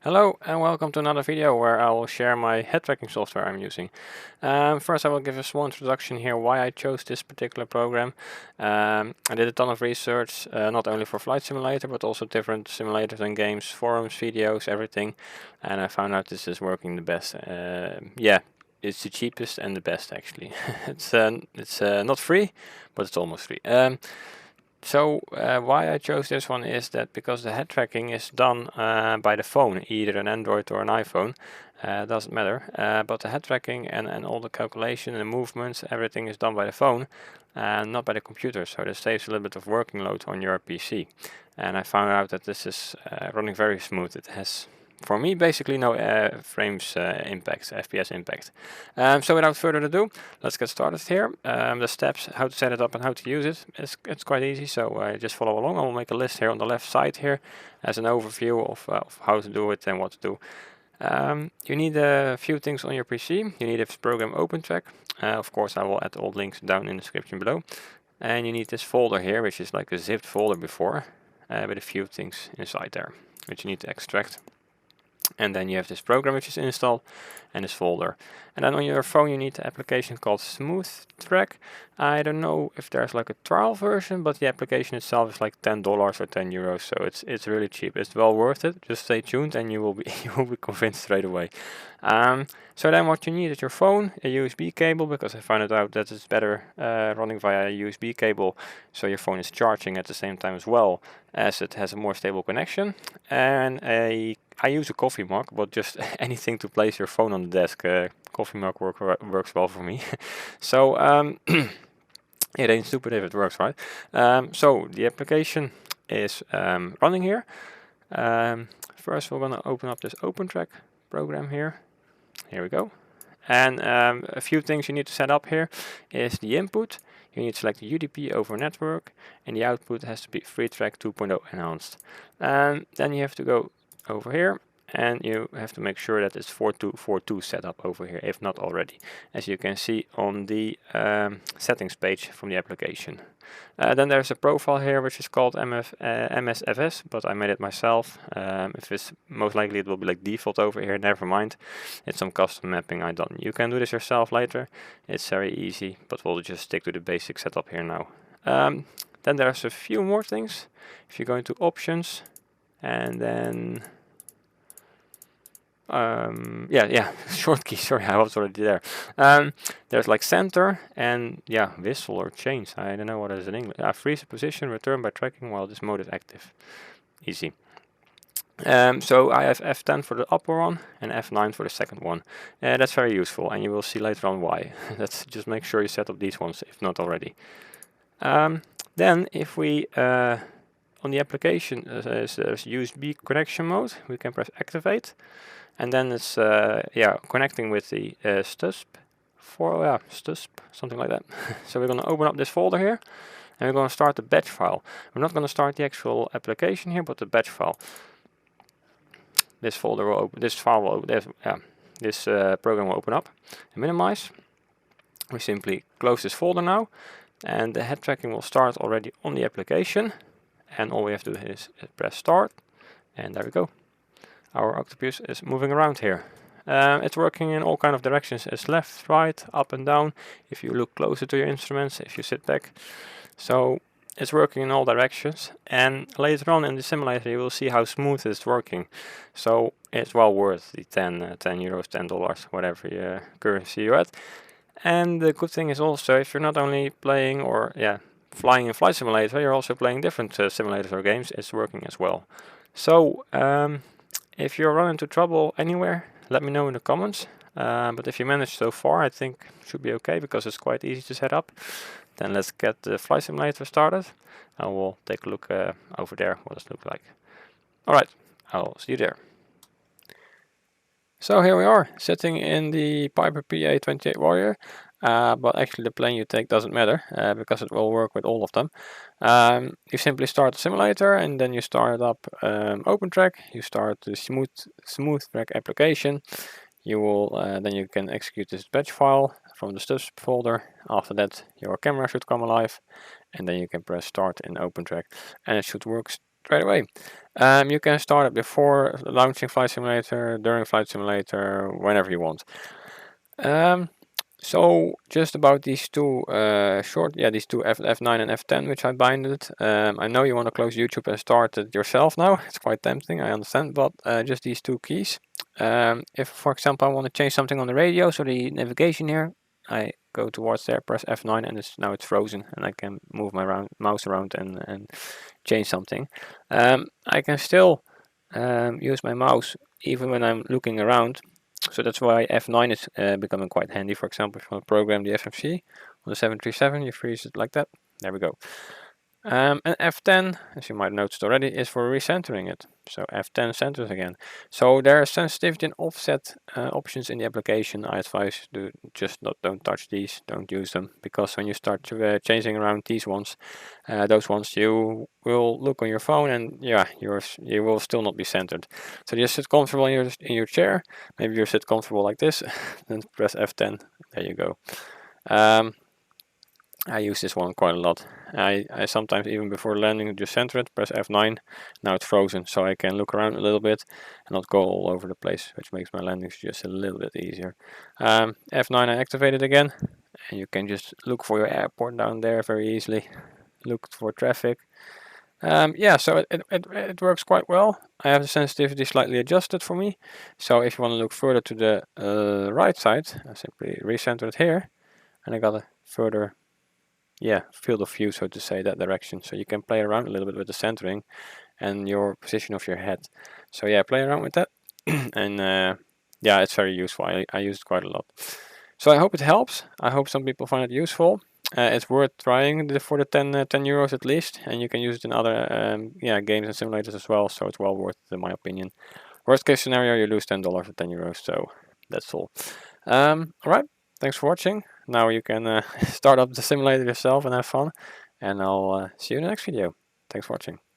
Hello and welcome to another video where I will share my head tracking software I'm using. First I will give a small introduction here why I chose this particular program. I did a ton of research, not only for Flight Simulator but also different simulators and games, forums, videos, everything. And I found out this is working the best. Yeah, it's the cheapest and the best actually. it's not free, but it's almost free. Why I chose this one is that because the head tracking is done by the phone, either an Android or an iPhone, doesn't matter. But the head tracking and all the calculation and the movements, everything is done by the phone and not by the computer. So this saves a little bit of working load on your PC. And I found out that this is running very smooth. It has, for me, basically no frames impact, FPS impact. So without further ado, let's get started here. The steps, how to set it up and how to use it, it's quite easy, so just follow along. I will make a list here on the left side here as an overview of how to do it and what to do. You need a few things on your PC. You need this program OpenTrack. Of course, I will add all links down in the description below. And you need this folder here, which is like a zipped folder before, with a few things inside there, which you need to extract. And then you have this program which is installed and this folder. And then on your phone you need the application called SmoothTrack. I don't know if there's like a trial version, but the application itself is like $10 or €10, so it's really cheap. It's well worth it. Just stay tuned and you will be you will be convinced straight away. So then what you need is your phone, a USB cable, because I found it out that it's better running via a USB cable, so your phone is charging at the same time as well, as it has a more stable connection, and I use a coffee mug, but just anything to place your phone on the desk. Coffee mug works well for me. So it ain't stupid if it works, right? So the application is running here. First we're gonna open up this OpenTrack program here. Here we go. And a few things you need to set up here is the input. You need to select the UDP over network, and the output has to be FreeTrack 2.0 enhanced. And then you have to go over here and you have to make sure that it's 4242 set up over here, if not already, as you can see on the settings page from the application. Then there's a profile here which is called MSFS, but I made it myself. If it's most likely it will be like default over here, never mind. It's some custom mapping I done. You can do this yourself later. It's very easy, but we'll just stick to the basic setup here now. Then there's a few more things. If you go into options and then short key, sorry, I was already there. There's like center and whistle or change, I don't know what it is in English. Freeze position, return by tracking while this mode is active. Easy. So I have F10 for the upper one and F9 for the second one. That's very useful, and you will see later on why. Let's just make sure you set up these ones if not already. Then if we on the application there's USB connection mode, we can press activate, and then it's connecting with the STUSP something like that. So we're going to open up this folder here and we're going to start the batch file. We're not going to start the actual application here, but the batch file. This folder will open, this file will open, this program will open up and minimize. We simply close this folder now, and the head tracking will start already on the application, and all we have to do is press start, and there we go. Our octopus is moving around here. It's working in all kind of directions. It's left, right, up and down. If you look closer to your instruments, if you sit back. So it's working in all directions, and later on in the simulator you will see how smooth it's working. So it's well worth the 10 euros, $10, whatever currency you're at. And the good thing is also, if you're not only playing or flying in Flight Simulator, you're also playing different simulators or games, it's working as well. So if you're running into trouble anywhere, let me know in the comments. But if you managed so far, I think it should be okay, because it's quite easy to set up. Then let's get the Flight Simulator started, and we'll take a look over there, what does it look like. Alright, I'll see you there. So here we are, sitting in the Piper PA-28 Warrior, but actually the plane you take doesn't matter, because it will work with all of them. You simply start the simulator, and then you start up OpenTrack, you start the SmoothTrack application. You will then you can execute this batch file from the STUSP folder. After that your camera should come alive, and then you can press start in OpenTrack, and it should work straight away. You can start it before launching Flight Simulator, during Flight Simulator, whenever you want. So just about these two these two F9 and F10 which I binded. I know you want to close YouTube and start it yourself now. It's quite tempting, I understand, but just these two keys. If, for example, I want to change something on the radio, so the navigation here, I go towards there, press F9, and now it's frozen, and I can move my mouse around and change something. I can still use my mouse even when I'm looking around. So that's why F9 is becoming quite handy. For example, if you want to program the FMC on the 737, you freeze it like that. There we go. And F10, as you might have noticed already, is for recentering it. So F10 centers again. So there are sensitivity and offset options in the application. I advise to just don't touch these, don't use them, because when you start changing around these ones, those ones, you will look on your phone and yeah, you will still not be centered. So just sit comfortable in your chair. Maybe you sit comfortable like this, then press F10. There you go. I use this one quite a lot. I sometimes, even before landing, just center it, press F9. Now it's frozen, so I can look around a little bit and not go all over the place, which makes my landings just a little bit easier. F9 I activate it again, and you can just look for your airport down there very easily. Look for traffic. Yeah, so it works quite well. I have the sensitivity slightly adjusted for me. So if you want to look further to the right side, I simply recenter it here, and I got a further field of view, so to say, that direction. So you can play around a little bit with the centering and your position of your head. So yeah, play around with that. And yeah, it's very useful. I use it quite a lot. So I hope it helps. I hope some people find it useful. It's worth trying for the 10 euros at least, and you can use it in other games and simulators as well, so it's well worth it in my opinion. Worst case scenario, you lose $10 or 10 euros, so that's all. Alright, thanks for watching. Now you can start up the simulator yourself and have fun, and I'll see you in the next video. Thanks for watching.